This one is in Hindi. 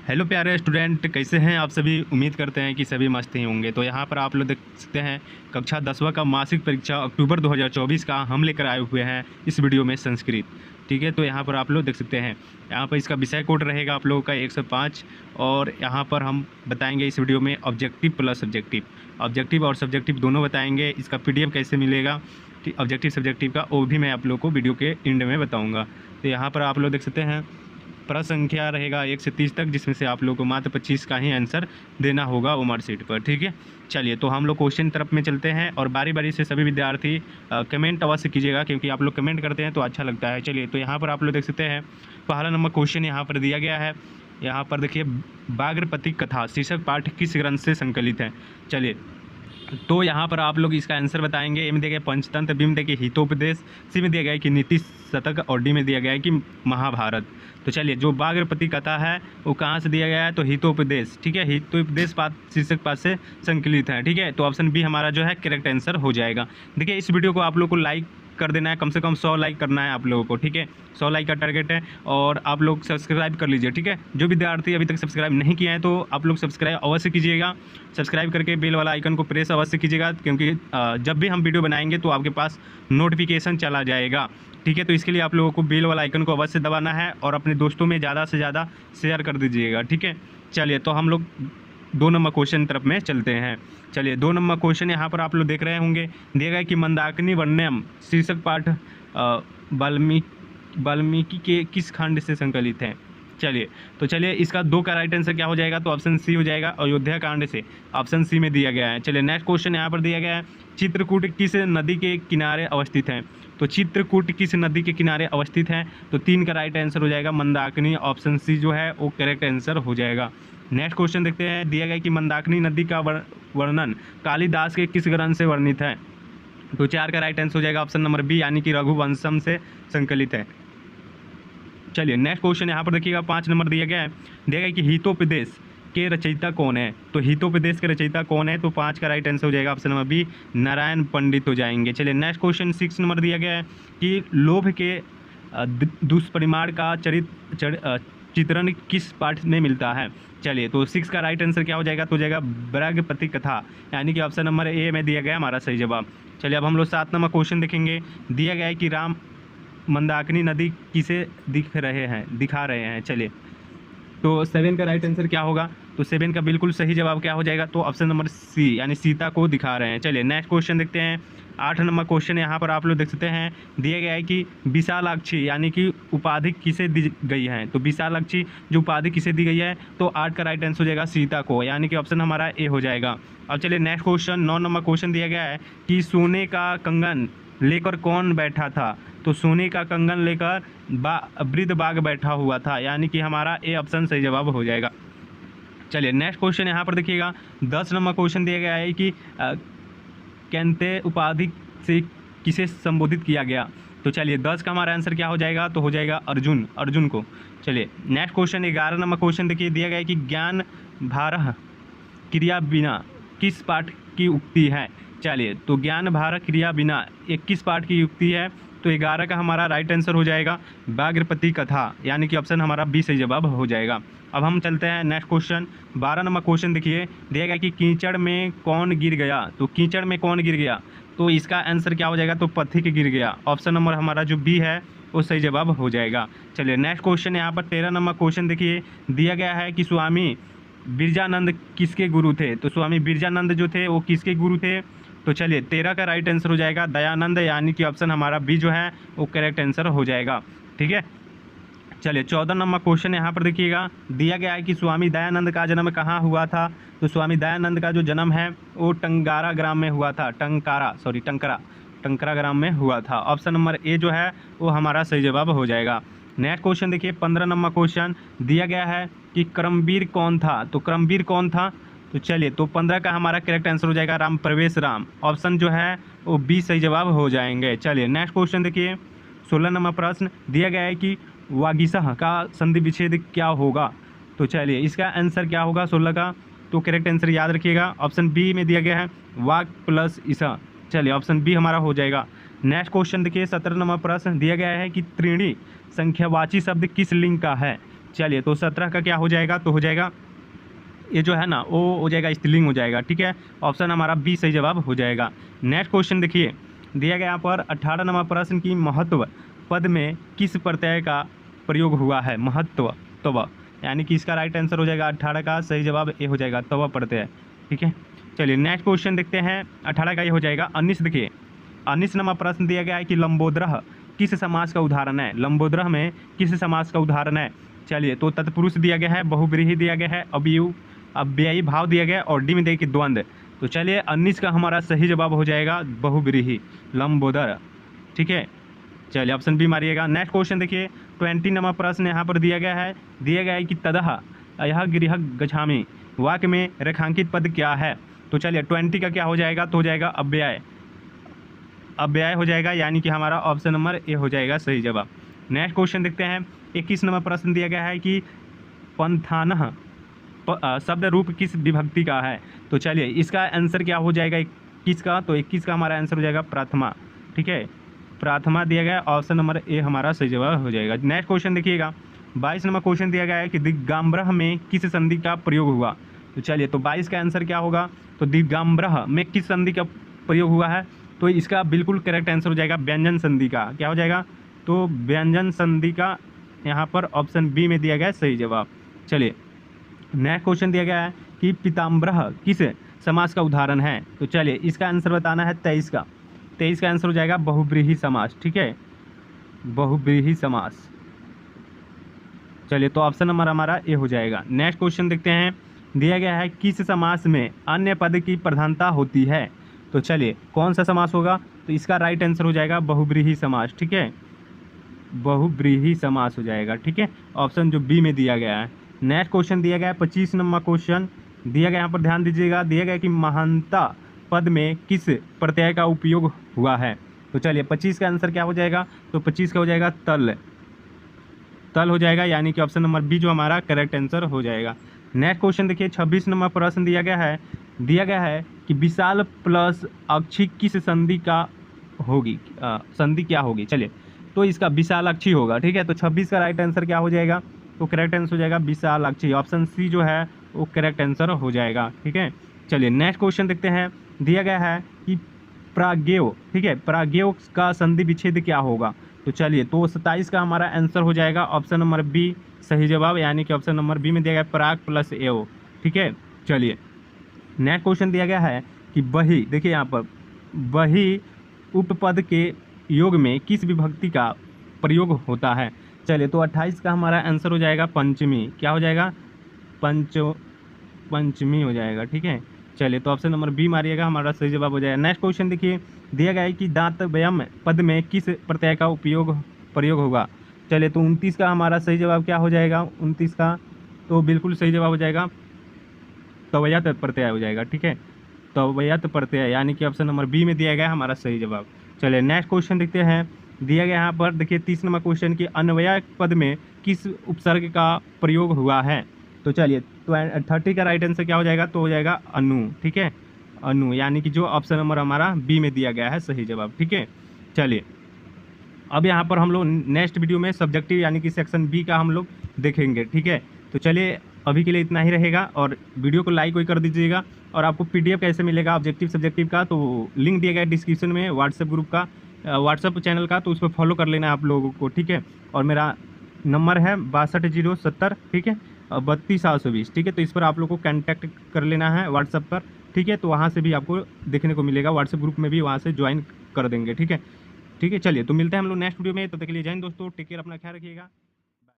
हेलो प्यारे स्टूडेंट, कैसे हैं आप सभी। उम्मीद करते हैं कि सभी मस्त ही होंगे। तो यहाँ पर आप लोग देख सकते हैं कक्षा 10वां का मासिक परीक्षा अक्टूबर 2024 का हम लेकर आए हुए हैं इस वीडियो में संस्कृत। ठीक है, तो यहाँ पर आप लोग देख सकते हैं यहाँ पर इसका विषय कोड रहेगा आप लोगों का 105। और यहाँ पर हम बताएंगे इस वीडियो में ऑब्जेक्टिव प्लस ऑब्जेक्टिव और सब्जेक्टिव दोनों बताएंगे। इसका PDF कैसे मिलेगा ऑब्जेक्टिव सब्जेक्टिव का, वो भी मैं आप लोग को वीडियो के एंड में बताऊँगा। तो यहाँ पर आप लोग देख सकते हैं प्रश्न संख्या रहेगा 1 से 30 तक, जिसमें से आप लोग को मात्र 25 का ही आंसर देना होगा वो मार्कशीट पर। ठीक है, चलिए तो हम लोग क्वेश्चन तरफ में चलते हैं और बारी बारी से सभी विद्यार्थी कमेंट अवश्य कीजिएगा, क्योंकि आप लोग कमेंट करते हैं तो अच्छा लगता है। चलिए तो यहाँ पर आप लोग देख सकते हैं पहला नंबर क्वेश्चन यहाँ पर दिया गया है। यहाँ पर देखिए, बागरपति कथा शीर्षक पाठ किस ग्रंथ से संकलित है। चलिए तो यहाँ पर आप लोग इसका आंसर बताएंगे। ए में दिया गया पंचतंत्र, बी में दिया गया हितोपदेश, सी में दिया गया है कि नीति शतक और डी में दिया गया है कि महाभारत। तो चलिए, जो बागरपति कथा है वो कहाँ से दिया गया है, तो हितोपदेश। ठीक है, हितोपदेश पाठ शीर्षक पाठ से संकलित है। ठीक है, तो ऑप्शन बी हमारा जो है करेक्ट आंसर हो जाएगा। देखिए, इस वीडियो को आप लोग को लाइक कर देना है, कम से कम 100 लाइक करना है आप लोगों को। ठीक है, 100 लाइक का टारगेट है। और आप लोग सब्सक्राइब कर लीजिए। ठीक है, जो विद्यार्थी अभी तक सब्सक्राइब नहीं किए हैं तो आप लोग सब्सक्राइब अवश्य कीजिएगा। सब्सक्राइब करके बेल वाला आइकन को प्रेस अवश्य कीजिएगा, क्योंकि जब भी हम वीडियो बनाएंगे तो आपके पास नोटिफिकेशन चला जाएगा। ठीक है, तो इसके लिए आप लोगों को बेल वाला आइकन को अवश्य दबाना है और अपने दोस्तों में ज़्यादा से ज़्यादा शेयर कर दीजिएगा। ठीक है, चलिए तो हम लोग 2 नंबर क्वेश्चन तरफ में चलते हैं। चलिए 2 नंबर क्वेश्चन यहाँ पर आप लोग देख रहे होंगे, दिया गया कि मंदाकिनी वर्ण्यम शीर्षक पाठ वाल्मीकि के किस खंड से संकलित है। चलिए इसका 2 का राइट आंसर क्या हो जाएगा, तो ऑप्शन सी हो जाएगा, अयोध्या कांड से। ऑप्शन सी में दिया गया है। चलिए नेक्स्ट क्वेश्चन यहाँ पर दिया गया है, चित्रकूट किस नदी के किनारे अवस्थित है। तो चित्रकूट किस नदी के किनारे अवस्थित है, तो 3 का राइट आंसर हो जाएगा मंदाकिनी। ऑप्शन सी जो है वो करेक्ट आंसर हो जाएगा। नेक्स्ट क्वेश्चन देखते हैं, दिया गया कि मंदाकिनी नदी का वर्णन कालिदास के किस ग्रंथ से वर्णित है। तो 4 का राइट आंसर हो जाएगा ऑप्शन नंबर बी, यानी कि रघुवंशम से संकलित है। चलिए नेक्स्ट क्वेश्चन यहाँ पर देखिएगा, 5 नंबर दिया गया है, दिया गया कि हितोपदेश के रचयिता कौन है। तो हितोपदेश के रचयिता कौन है, तो 5 का राइट आंसर हो जाएगा ऑप्शन नंबर बी, नारायण पंडित हो जाएंगे। चलिए नेक्स्ट क्वेश्चन 6 नंबर दिया गया है कि लोभ के दुष्परिमाण का चित्रण किस पाठ में मिलता है। चलिए तो 6 का राइट आंसर क्या हो जाएगा, तो हो जाएगा ब्रजपति कथा, यानी कि ऑप्शन नंबर ए में दिया गया हमारा सही जवाब। चलिए अब हम लोग 7 नंबर क्वेश्चन देखेंगे, दिया गया है कि राम मंदाकिनी नदी किसे दिखा रहे हैं। चलिए तो 7 का राइट आंसर क्या होगा, तो 7 का बिल्कुल सही जवाब क्या हो जाएगा, तो ऑप्शन नंबर सी, यानी सीता को दिखा रहे हैं। चलिए नेक्स्ट क्वेश्चन देखते हैं, 8 नंबर क्वेश्चन यहाँ पर आप लोग देख सकते हैं, दिया गया है कि विशालाक्षी यानी कि उपाधि किसे दी गई है। तो विशालाक्षी जो उपाधि किसे दी गई है, तो 8 का राइट आंसर हो जाएगा सीता को, यानी कि ऑप्शन हमारा ए हो जाएगा। अब चलिए नेक्स्ट क्वेश्चन 9 नंबर क्वेश्चन दिया गया है कि सोने का कंगन लेकर कौन बैठा था। तो सोने का कंगन लेकर वृद्ध बाघ बैठा हुआ था, यानी कि हमारा ए ऑप्शन सही जवाब हो जाएगा। चलिए नेक्स्ट क्वेश्चन यहाँ पर देखिएगा, 10 नंबर क्वेश्चन दिया गया है कि कैंते उपाधि से किसे संबोधित किया गया। तो चलिए 10 का हमारा आंसर क्या हो जाएगा, तो हो जाएगा अर्जुन को। चलिए नेक्स्ट क्वेश्चन 11 नंबर क्वेश्चन देखिए, दिया गया है कि ज्ञान भारह क्रिया बिना किस पाठ की उक्ति है। चलिए तो ज्ञान भारह क्रिया बिना 21 पाठ की युक्ति है, तो 11 का हमारा राइट आंसर हो जाएगा बागरपति कथा, यानी कि ऑप्शन हमारा बी सही जवाब हो जाएगा। अब हम चलते हैं नेक्स्ट क्वेश्चन 12 नंबर क्वेश्चन देखिए, दिया गया कि कीचड़ में कौन गिर गया। तो कीचड़ में कौन गिर गया, तो इसका आंसर क्या हो जाएगा, तो पथिक गिर गया। ऑप्शन नंबर हमारा जो बी है वो सही जवाब हो जाएगा। चलिए नेक्स्ट क्वेश्चन यहाँ पर 13 नंबर क्वेश्चन देखिए, दिया गया है कि स्वामी बिरजानंद किसके गुरु थे। तो स्वामी बिरजानंद जो थे वो किसके गुरु थे। तो चलिए 13 का राइट आंसर हो जाएगा दयानंद, यानी कि ऑप्शन हमारा बी जो है वो करेक्ट आंसर हो जाएगा। ठीक है, चलिए 14 नंबर क्वेश्चन यहाँ पर देखिएगा, दिया गया है कि स्वामी दयानंद का जन्म कहाँ हुआ था। तो स्वामी दयानंद का जो जन्म है वो टंकारा ग्राम में हुआ था, टंकरा ग्राम में हुआ था। ऑप्शन नंबर ए जो है वो हमारा सही जवाब हो जाएगा। नेक्स्ट क्वेश्चन देखिए 15 नंबर क्वेश्चन, दिया गया है कि क्रमवीर कौन था। तो क्रमवीर कौन था, तो चलिए तो 15 का हमारा करेक्ट आंसर हो जाएगा राम प्रवेश राम। ऑप्शन जो है वो बी सही जवाब हो जाएंगे। चलिए नेक्स्ट क्वेश्चन देखिए 16 नंबर प्रश्न, दिया गया है कि वागीसह का संधि विच्छेद क्या होगा। तो चलिए इसका आंसर क्या होगा 16 का, तो करेक्ट आंसर याद रखिएगा, ऑप्शन बी में दिया गया है वाग प्लस ईसा। चलिए ऑप्शन बी हमारा हो जाएगा। नेक्स्ट क्वेश्चन देखिए 17 नंबर प्रश्न, दिया गया है कि त्रिणी संख्यावाची शब्द किस लिंग का है। चलिए तो 17 का क्या हो जाएगा, तो हो जाएगा ये जो है ना वो हो जाएगा स्त्रीलिंग हो जाएगा, ठीक है। ऑप्शन हमारा बी सही जवाब हो जाएगा। नेक्स्ट क्वेश्चन देखिए, दिया गया यहाँ पर 18 नंबर प्रश्न की महत्व पद में किस प्रत्यय का प्रयोग हुआ है। महत्व तव, यानी कि इसका राइट आंसर हो जाएगा 18 का सही जवाब ए हो जाएगा, तव प्रत्यय, ठीक है। चलिए नेक्स्ट क्वेश्चन देखते हैं, 18 का ये हो जाएगा 19। देखिए 19 नंबर प्रश्न दिया गया है कि लंबोदर किस समास का उदाहरण है। लंबोदर में किस समास का उदाहरण है। चलिए तो तत्पुरुष दिया गया है, बहुव्रीहि दिया गया है, अव्ययी भाव दिया गया है और डी में देखिए द्वंद्व। तो चलिए 19 का हमारा सही जवाब हो जाएगा बहुव्रीहि, लंबोदर, ठीक है। चलिए ऑप्शन बी मारिएगा। नेक्स्ट क्वेश्चन देखिए 20 नंबर प्रश्न यहाँ पर दिया गया है कि तदह यह गृह गच्छामि वाक्य में रेखांकित पद क्या है। तो चलिए 20 का क्या हो जाएगा, तो हो जाएगा अव्यय, अव्यय हो जाएगा, यानी कि हमारा ऑप्शन नंबर ए हो जाएगा सही जवाब। नेक्स्ट क्वेश्चन देखते हैं, 21 नंबर प्रश्न दिया गया है कि पंथानः शब्द रूप किस विभक्ति का है। तो चलिए इसका आंसर क्या हो जाएगा 21 का, तो 21 का हमारा आंसर हो जाएगा प्राथमा, ठीक है। प्राथमा दिया गया, ऑप्शन नंबर ए हमारा सही जवाब हो जाएगा। नेक्स्ट क्वेश्चन देखिएगा, 22 नंबर क्वेश्चन दिया गया है कि दिगंबरः में किस संधि का प्रयोग हुआ। तो चलिए तो 22 का आंसर क्या होगा, तो दिगंबरः में किस संधि का प्रयोग हुआ है। तो इसका बिल्कुल करेक्ट आंसर हो जाएगा व्यंजन संधि का, क्या हो जाएगा, तो व्यंजन संधि का यहाँ पर ऑप्शन बी में दिया गया है सही जवाब। चलिए नेक्स्ट क्वेश्चन दिया गया है कि पीताम्बरः किस समास का उदाहरण है। तो चलिए इसका आंसर बताना है 23 का। 23 का आंसर हो जाएगा बहुव्रीहि समास, ठीक है, बहुव्रीहि समास। चलिए तो ऑप्शन नंबर हमारा ए हो जाएगा। नेक्स्ट क्वेश्चन देखते हैं, दिया गया है किस समास में अन्य पद की प्रधानता होती है। तो चलिए कौन सा समास होगा, तो इसका राइट आंसर हो जाएगा बहुव्रीहि समास, ठीक है, बहुव्रीहि समास हो जाएगा, ठीक है, ऑप्शन जो बी में दिया गया है। नेक्स्ट क्वेश्चन दिया गया है 25 नंबर क्वेश्चन दिया गया, यहाँ पर ध्यान दीजिएगा, दिया गया कि महानता पद में किस प्रत्यय का उपयोग हुआ है। तो चलिए 25 का आंसर क्या हो जाएगा, तो 25 का हो जाएगा तल, तल हो जाएगा, यानी कि ऑप्शन नंबर बी जो हमारा करेक्ट आंसर हो जाएगा। नेक्स्ट क्वेश्चन देखिए 26 नंबर प्रश्न दिया गया है कि विशाल प्लस अक्षी किस संधि का होगी, संधि क्या होगी। चलिए तो इसका विशालाक्षी होगा, ठीक है। तो 26 का राइट आंसर क्या हो जाएगा, तो करेक्ट आंसर हो जाएगा विशालाक्षी, ऑप्शन सी जो है वो करेक्ट आंसर हो जाएगा, ठीक है। चलिए नेक्स्ट क्वेश्चन देखते हैं, दिया गया है कि प्राज्ञेय, ठीक है, प्राज्ञेय का संधि विच्छेद क्या होगा। तो चलिए तो 27 का हमारा आंसर हो जाएगा ऑप्शन नंबर बी सही जवाब, यानी कि ऑप्शन नंबर बी में दिया गया प्राग प्लस एव, ठीक है। चलिए नेक्स्ट क्वेश्चन दिया गया है कि बही, देखिए यहाँ पर बही उपपद के योग में किस विभक्ति का प्रयोग होता है। चलिए तो 28 का हमारा आंसर हो जाएगा पंचमी, क्या हो जाएगा, पंचमी हो जाएगा, ठीक है। चलिए तो ऑप्शन नंबर बी मारिएगा, हमारा सही जवाब हो जाएगा। नेक्स्ट क्वेश्चन देखिए, दिया गया है कि दातव्यम पद में किस प्रत्यय का प्रयोग होगा। चलिए तो 29 का हमारा सही जवाब क्या हो जाएगा, 29 का तो बिल्कुल सही जवाब हो जाएगा तवयत प्रत्यय हो जाएगा, ठीक है, तवयत प्रत्यय, यानी कि ऑप्शन नंबर बी में दिया गया हमारा सही जवाब। चलिए नेक्स्ट क्वेश्चन देखते हैं, दिया गया यहाँ पर देखिए 30 नंबर क्वेश्चन की अन्वय पद में किस उपसर्ग का प्रयोग हुआ है। तो चलिए तो 30 का राइट आंसर क्या हो जाएगा, तो हो जाएगा अनु, ठीक है, अनु, यानी कि जो ऑप्शन नंबर हमारा बी में दिया गया है सही जवाब, ठीक है। चलिए अब यहाँ पर हम लोग नेक्स्ट वीडियो में सब्जेक्टिव यानी कि सेक्शन बी का हम लोग देखेंगे, ठीक है। तो चलिए अभी के लिए इतना ही रहेगा और वीडियो को लाइक कर दीजिएगा। और आपको पीडीएफ कैसे मिलेगा ऑब्जेक्टिव सब्जेक्टिव का, तो लिंक दिया गया है डिस्क्रिप्शन में व्हाट्सएप ग्रुप का, व्हाट्सएप चैनल का, तो उस पर फॉलो कर लेना आप लोगों को, ठीक है। और मेरा नंबर है 62 ठीक है, 32 ठीक है। तो इस पर आप लोग को कांटेक्ट कर लेना है व्हाट्सएप पर, ठीक है। तो वहाँ से भी आपको देखने को मिलेगा, व्हाट्सएप ग्रुप में भी वहाँ से ज्वाइन कर देंगे, ठीक है। ठीक है, चलिए तो मिलते हैं हम लोग नेक्स्ट वीडियो में, तब तक के लिए जय हिंद दोस्तों, टेक केयर, अपना ख्याल रखिएगा।